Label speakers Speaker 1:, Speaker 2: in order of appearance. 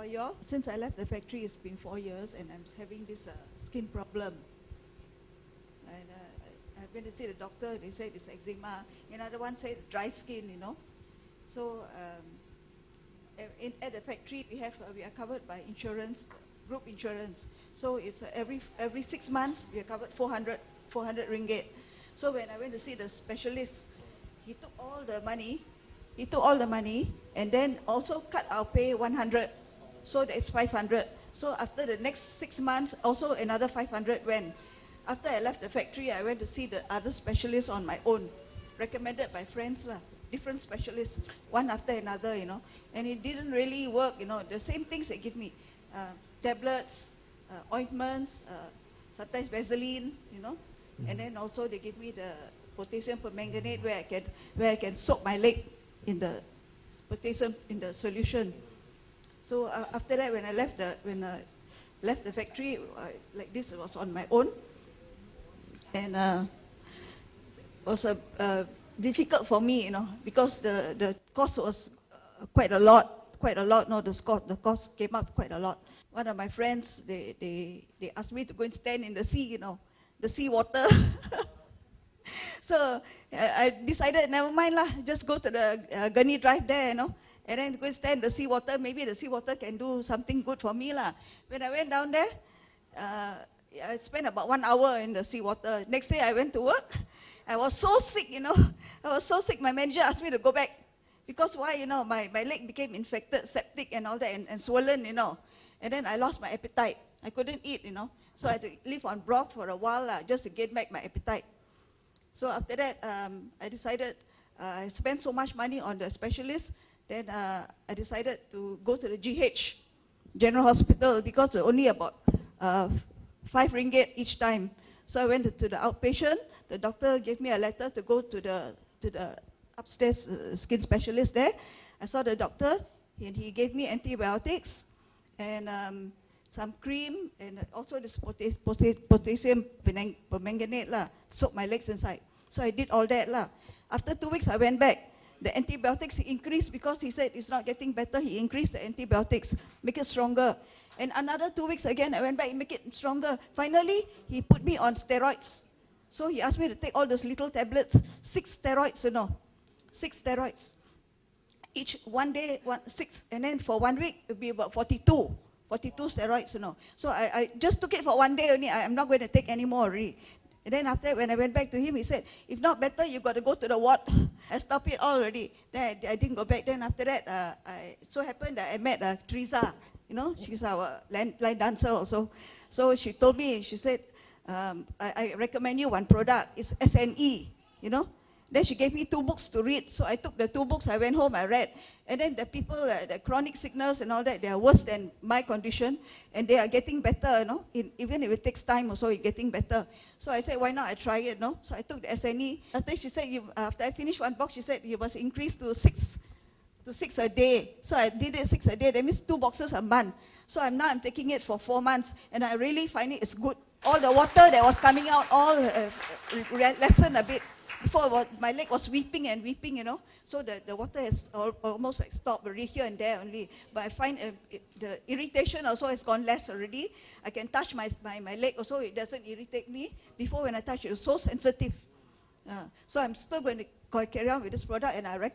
Speaker 1: for you all. Since I left the factory, it's been 4 years, and I'm having this skin problem. And I went to see the doctor. They said it's eczema. Another one said it's dry skin, you know. So at the factory, we are covered by insurance, group insurance. So it's every 6 months we are covered 400 ringgit. So when I went to see the specialist, he took all the money, and then also cut our pay 100. So that's 500. So after the next 6 months, also another 500 went. After I left the factory, I went to see the other specialists on my own, recommended by friends lah. Different specialists, one after another, you know, and it didn't really work, you know. The same things they give me, tablets, ointments, sometimes Vaseline, you know, and then also they give me the potassium permanganate where I can soak my leg in the potassium in the solution. So after that, when I left the factory, like this, it was on my own, and was difficult for me, you know, because the cost was quite a lot. No, the cost came up quite a lot. One of my friends, they asked me to go and stand in the sea, you know, the sea water. So I decided, never mind lah, just go to the Gurney Drive there, you know, and then go and stand in the sea water. Maybe the sea water can do something good for me lah. When I went down there, I spent about 1 hour in the sea water. Next day I went to work. I was so sick, you know. I was so sick. My manager asked me to go back. Because why, you know, my leg became infected, septic and all that, and swollen, you know. And then I lost my appetite. I couldn't eat, you know. So I had to live on broth for a while just to get back my appetite. So after that, I decided, I spent so much money on the specialist, then I decided to go to the GH, General Hospital, because only about 5 ringgit each time. So I went to the outpatient. The doctor gave me a letter to go to the upstairs skin specialist there. I saw the doctor, and he gave me antibiotics and some cream, and also this potassium permanganate lah, soak my legs inside. So I did all that lah. After 2 weeks, I went back. The antibiotics increased because he said it's not getting better. He increased the antibiotics, make it stronger. And another 2 weeks again, I went back and make it stronger. Finally, he put me on steroids. So he asked me to take all those little tablets, 6 steroids, you know, 6 steroids. Each 1 day, 6, and then for 1 week, it would be about 42 steroids, you know. So I just took it for 1 day only. I'm not going to take any more already. And then after, when I went back to him, he said, if not better, you got to go to the ward. I stopped it already. Then I didn't go back. Then after that, so happened that I met Teresa, you know, she's our line dancer also. So she told me, she said, I recommend you one product, it's SNE, you know. Then she gave me 2 books to read. So I took the 2 books, I went home, I read. And then the people, the chronic sickness and all that, they are worse than my condition. And they are getting better, you know. Even if it takes time also, it's getting better. So I said, why not I try it, no? So I took the SNE. After she said, after I finished 1 box, she said, you must increase to 6 a day. So I did it 6 a day. That means 2 boxes a month. So now I'm taking it for 4 months. And I really find it's good. All the water that was coming out, all lessened a bit. Before, my leg was weeping, you know. So the water has almost like stopped already here and there only. But I find the irritation also has gone less already. I can touch my leg also, it doesn't irritate me. Before when I touch it was so sensitive. So I'm still going to carry on with this product, and I recommend